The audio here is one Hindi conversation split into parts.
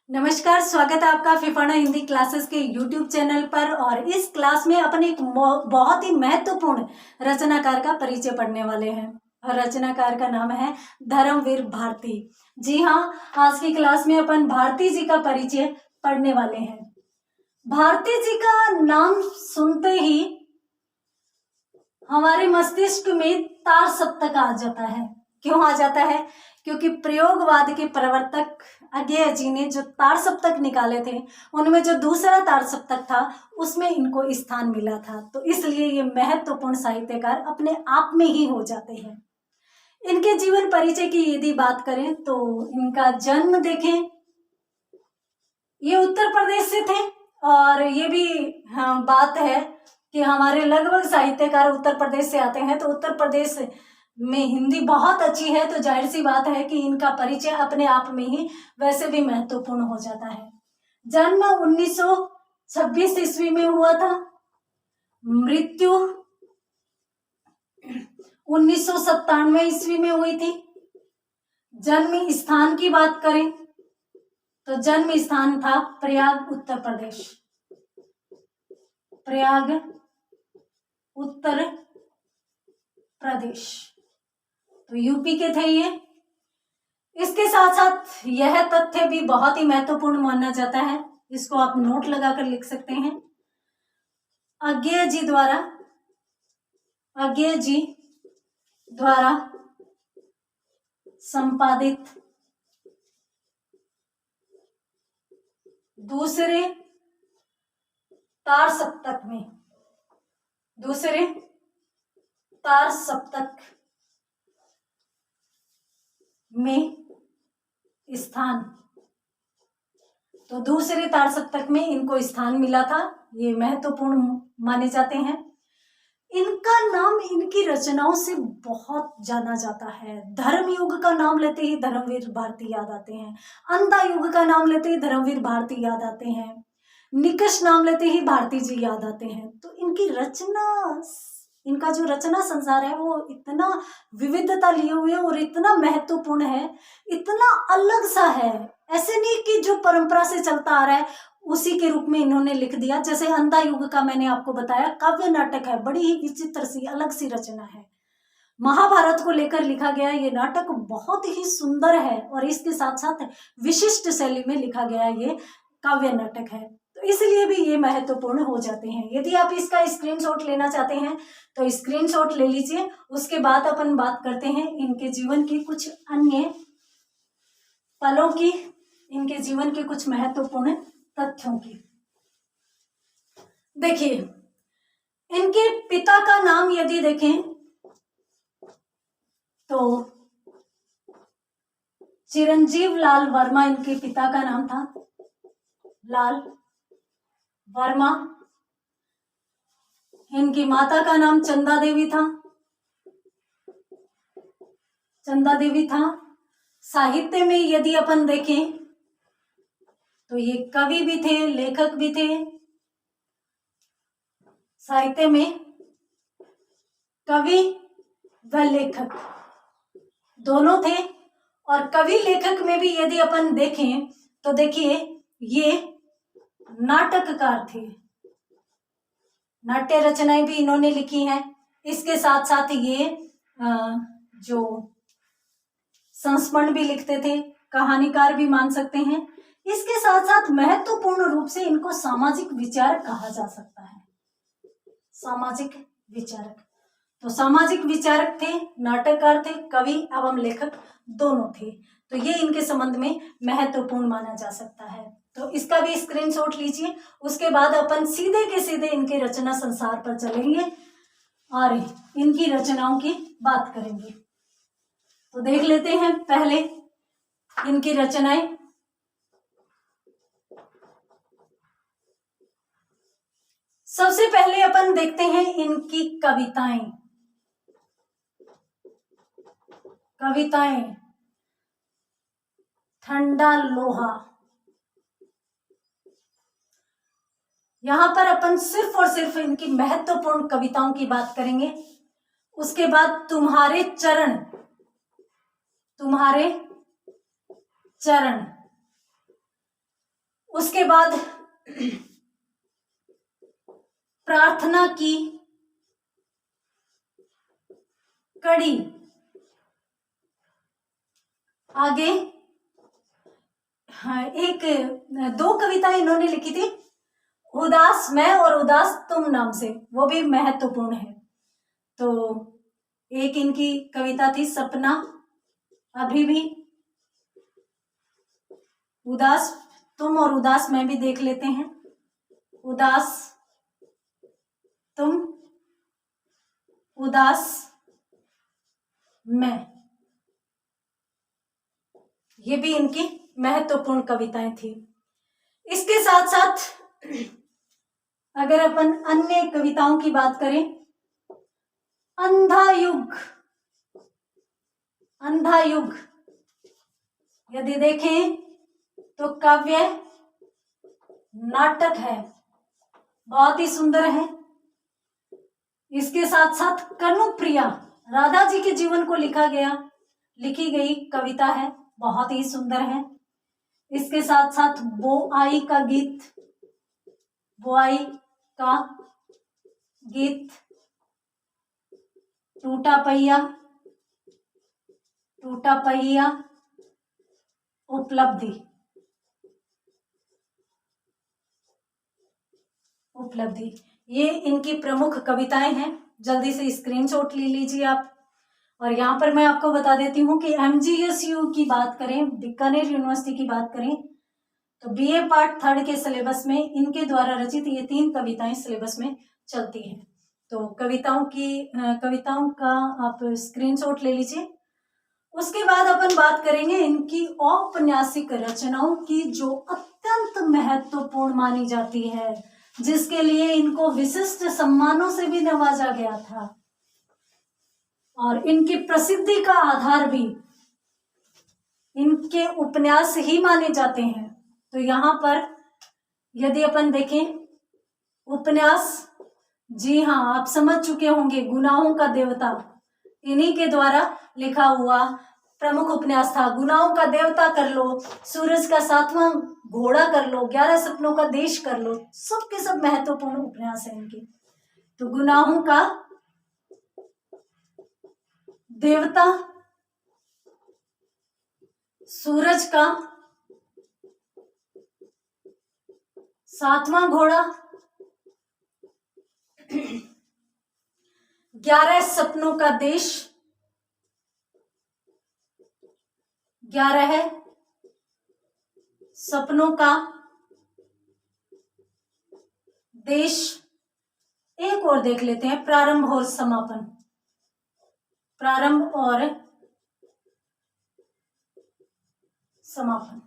नमस्कार, स्वागत है आपका फिफाना हिंदी क्लासेस के यूट्यूब चैनल पर। और इस क्लास में अपन एक बहुत ही महत्वपूर्ण रचनाकार का परिचय पढ़ने वाले हैं और रचनाकार का नाम है धर्मवीर भारती। जी हाँ, आज की क्लास में अपन भारती जी का परिचय पढ़ने वाले हैं। भारती जी का नाम सुनते ही हमारे मस्तिष्क में तार सप्तक आ जाता है। क्यों आ जाता है? क्योंकि प्रयोगवाद के प्रवर्तक अज्ञेय जी ने जो तार सप्तक निकाले थे, उनमें जो दूसरा तार सप्तक था उसमें इनको स्थान मिला था। तो इसलिए ये महत्वपूर्ण साहित्यकार अपने आप में ही हो जाते हैं। इनके जीवन परिचय की यदि बात करें तो इनका जन्म देखें, ये उत्तर प्रदेश से थे। और ये भी बात है कि हमारे लगभग साहित्यकार उत्तर प्रदेश से आते हैं, तो उत्तर प्रदेश में हिंदी बहुत अच्छी है, तो जाहिर सी बात है कि इनका परिचय अपने आप में ही वैसे भी महत्वपूर्ण हो जाता है। जन्म 1926 ईस्वी में हुआ था, मृत्यु 1997 ईस्वी में हुई थी। जन्म स्थान की बात करें तो जन्म स्थान था प्रयाग, उत्तर प्रदेश। प्रयाग, उत्तर प्रदेश, तो यूपी के थे ये। इसके साथ साथ यह तथ्य भी बहुत ही महत्वपूर्ण माना जाता है, इसको आप नोट लगाकर लिख सकते हैं। अज्ञेय जी द्वारा संपादित दूसरे तार सप्तक में स्थान, तो दूसरे तार सप्तक में इनको स्थान मिला था, ये महत्वपूर्ण माने जाते हैं। इनका नाम इनकी रचनाओं से बहुत जाना जाता है। धर्म युग का नाम लेते ही धर्मवीर भारती याद आते हैं, अंधा युग का नाम लेते ही धर्मवीर भारती याद आते हैं, निकष नाम लेते ही भारती जी याद आते हैं। तो इनका जो रचना संसार है वो इतना विविधता लिए हुए और इतना महत्वपूर्ण है, इतना अलग सा है। ऐसे नहीं कि जो परंपरा से चलता आ रहा है उसी के रूप में इन्होंने लिख दिया। जैसे अंधा युग का मैंने आपको बताया, काव्य नाटक है, बड़ी ही विचित्र सी अलग सी रचना है। महाभारत को लेकर लिखा गया ये नाटक बहुत ही सुंदर है और इसके साथ साथ विशिष्ट शैली में लिखा गया ये काव्य नाटक है, तो इसलिए भी ये महत्वपूर्ण हो जाते हैं। यदि आप इसका स्क्रीनशॉट लेना चाहते हैं तो स्क्रीनशॉट ले लीजिए। उसके बाद अपन बात करते हैं इनके जीवन की कुछ अन्य पलों की, इनके जीवन के कुछ महत्वपूर्ण तथ्यों की। देखिए, इनके पिता का नाम यदि देखें तो चिरंजीव लाल वर्मा इनके पिता का नाम था, लाल वर्मा। इनकी माता का नाम चंदा देवी था। साहित्य में यदि अपन देखें तो ये कवि भी थे, लेखक भी थे। साहित्य में कवि व लेखक दोनों थे। और कवि लेखक में भी यदि अपन देखें तो देखिए ये नाटककार थे, नाट्य रचनाएं भी इन्होंने लिखी हैं। इसके साथ साथ ये जो संस्मरण भी लिखते थे, कहानीकार भी मान सकते हैं। इसके साथ साथ महत्वपूर्ण रूप से इनको सामाजिक विचारक कहा जा सकता है, सामाजिक विचारक। तो सामाजिक विचारक थे, नाटककार थे, कवि एवं लेखक दोनों थे, तो ये इनके संबंध में महत्वपूर्ण माना जा सकता है। तो इसका भी स्क्रीनशॉट लीजिए। उसके बाद अपन सीधे के सीधे इनके रचना संसार पर चलेंगे और इनकी रचनाओं की बात करेंगे। तो देख लेते हैं पहले इनकी रचनाएं। सबसे पहले अपन देखते हैं इनकी कविताएं। ठंडा लोहा, यहां पर अपन सिर्फ और सिर्फ इनकी महत्वपूर्ण कविताओं की बात करेंगे। उसके बाद तुम्हारे चरण, उसके बाद प्रार्थना की कड़ी। आगे हाँ, दो कविता इन्होंने लिखी थी, उदास मैं और उदास तुम नाम से, वो भी महत्वपूर्ण है। तो एक इनकी कविता थी सपना अभी भी, उदास तुम और उदास मैं भी देख लेते हैं। उदास तुम, उदास मैं, ये भी इनकी महत्वपूर्ण कविताएं थी। इसके साथ साथ अगर अपन अन्य कविताओं की बात करें, अंधा युग, अंधा युग यदि देखें तो काव्य नाटक है, बहुत ही सुंदर है। इसके साथ साथ कनुप्रिया, राधा जी के जीवन को लिखी गई कविता है, बहुत ही सुंदर है। इसके साथ साथ बोआई का गीत, बोआई का गीत, टूटा पहिया, टूटा पहिया, उपलब्धि, उपलब्धि, ये इनकी प्रमुख कविताएं हैं। जल्दी से स्क्रीनशॉट ले लीजिए आप। और यहाँ पर मैं आपको बता देती हूँ कि MGSU की बात करें, बीकानेर यूनिवर्सिटी की बात करें, तो BA पार्ट 3 के सिलेबस में इनके द्वारा रचित ये 3 कविताएं सिलेबस में चलती हैं। तो कविताओं का आप स्क्रीनशॉट ले लीजिए। उसके बाद अपन बात करेंगे इनकी औपन्यासिक रचनाओं की, जो अत्यंत महत्वपूर्ण मानी जाती है, जिसके लिए इनको विशिष्ट सम्मानों से भी नवाजा गया था, और इनकी प्रसिद्धि का आधार भी इनके उपन्यास ही माने जाते हैं। तो यहाँ पर यदि अपन देखें उपन्यास, जी हाँ आप समझ चुके होंगे, गुनाहों का देवता इन्हीं के द्वारा लिखा हुआ प्रमुख उपन्यास था। गुनाहों का देवता कर लो, सूरज का 7वां घोड़ा कर लो, 11 सपनों का देश कर लो, सब के सब महत्वपूर्ण उपन्यास है इनके। तो गुनाहों का देवता, सूरज का 7वां घोड़ा, 11 सपनों का देश, 11 सपनों का देश। एक और देख लेते हैं, प्रारंभ और समापन, प्रारंभ और समापन,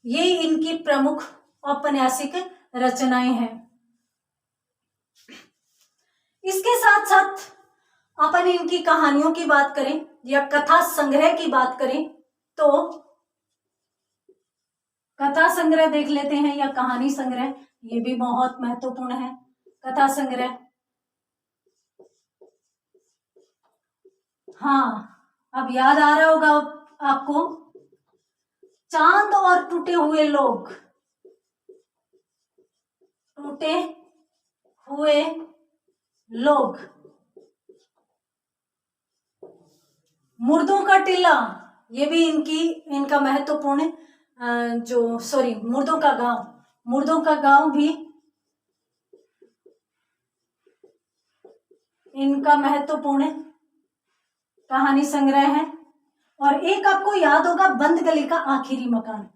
ये इनकी प्रमुख औपन्यासिक रचनाएं हैं। इसके साथ साथ अपन इनकी कहानियों की बात करें या कथा संग्रह की बात करें, तो कथा संग्रह देख लेते हैं या कहानी संग्रह, ये भी बहुत महत्वपूर्ण है। कथा संग्रह, हाँ अब याद आ रहा होगा आपको, चांद और टूटे हुए लोग, टूटे हुए लोग, मुर्दों का टिल्ला, ये भी इनका महत्वपूर्ण मुर्दों का गांव, मुर्दों का गांव भी इनका महत्वपूर्ण कहानी संग्रह है। और एक आपको याद होगा, बंद गली का आखिरी मकान,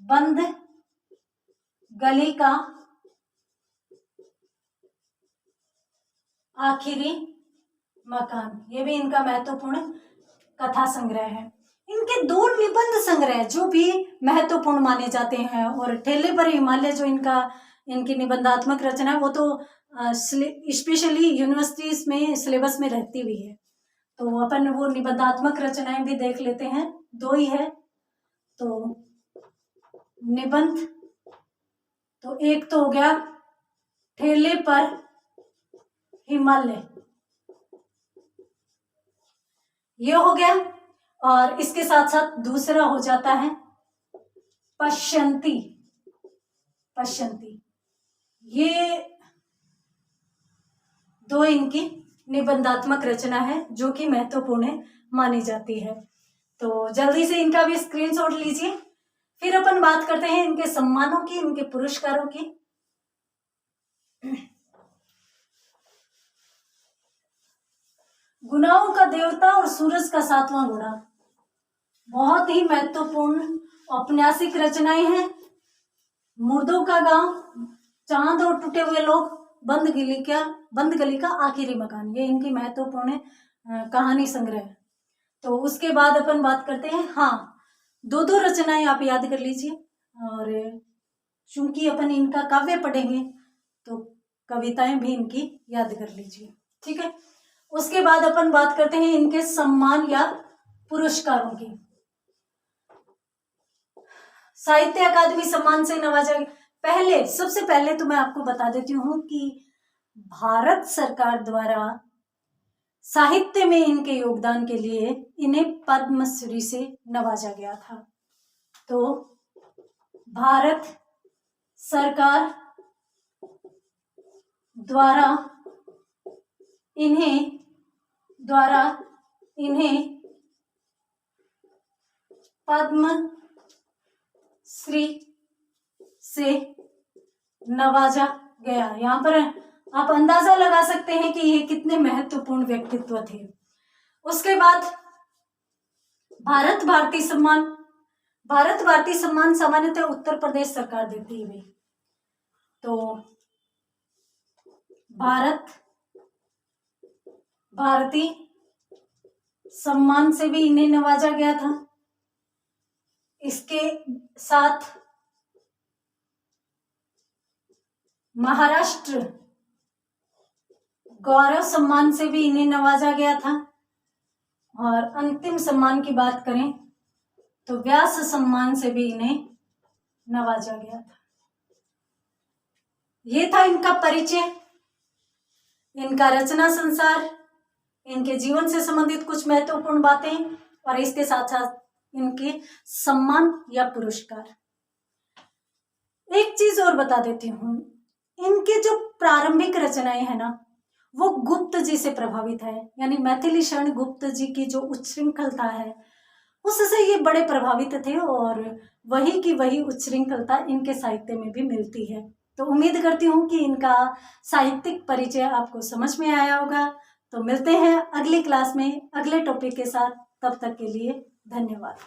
बंद गली का आखिरी मकान, ये भी इनका महत्वपूर्ण कथा संग्रह है। इनके 2 निबंध संग्रह जो भी महत्वपूर्ण माने जाते हैं, और ठेले पर हिमालय जो इनकी निबंधात्मक रचना है, वो तो स्पेशली यूनिवर्सिटीज में सिलेबस में रहती भी है। तो अपन वो निबंधात्मक रचनाएं भी देख लेते हैं, 2 ही है। तो निबंध, तो एक तो हो गया ठेले पर हिमालय, ये हो गया। और इसके साथ साथ दूसरा हो जाता है पश्यंती, पश्यन्ति। ये 2 इनकी निबंधात्मक रचना है जो कि महत्वपूर्ण मानी जाती है। तो जल्दी से इनका भी स्क्रीनशॉट लीजिए। फिर अपन बात करते हैं इनके सम्मानों की, इनके पुरस्कारों की। गुनाहों का देवता और सूरज का 7वां गुणा, बहुत ही महत्वपूर्ण औपन्यासिक रचनाएं हैं। मुर्दों का गांव, चांद और टूटे हुए लोग, बंद गली का आखिरी मकान, ये इनकी महत्वपूर्ण कहानी संग्रह है। तो उसके बाद अपन बात करते हैं, हाँ 2 रचनाएं आप याद कर लीजिए। और चूंकि अपन इनका काव्य पढ़ेंगे तो कविताएं भी इनकी याद कर लीजिए, ठीक है। उसके बाद अपन बात करते हैं इनके सम्मान या पुरस्कारों की। साहित्य अकादमी सम्मान से नवाजा गया। सबसे पहले तो मैं आपको बता देती हूँ कि भारत सरकार द्वारा साहित्य में इनके योगदान के लिए इन्हें पद्मश्री से नवाजा गया था। तो भारत सरकार द्वारा इन्हें पद्मश्री से नवाजा गया। यहाँ पर आप अंदाजा लगा सकते हैं कि ये कितने महत्वपूर्ण व्यक्तित्व थे। उसके बाद भारत भारती सम्मान सामान्यतः उत्तर प्रदेश सरकार देती है। तो भारत भारती सम्मान से भी इन्हें नवाजा गया था। इसके साथ महाराष्ट्र गौरव सम्मान से भी इन्हें नवाजा गया था। और अंतिम सम्मान की बात करें तो व्यास सम्मान से भी इन्हें नवाजा गया था। ये था इनका परिचय, इनका रचना संसार, इनके जीवन से संबंधित कुछ महत्वपूर्ण बातें और इसके साथ साथ इनके सम्मान या पुरस्कार। एक चीज और बता देती हूँ, इनके जो प्रारंभिक रचनाएं है ना वो गुप्त जी से प्रभावित है। यानी मैथिली शरण गुप्त जी की जो उच्छृंखलता है उससे ये बड़े प्रभावित थे और वही की वही उच्छृंखलता इनके साहित्य में भी मिलती है। तो उम्मीद करती हूँ कि इनका साहित्यिक परिचय आपको समझ में आया होगा। तो मिलते हैं अगली क्लास में अगले टॉपिक के साथ, तब तक के लिए धन्यवाद।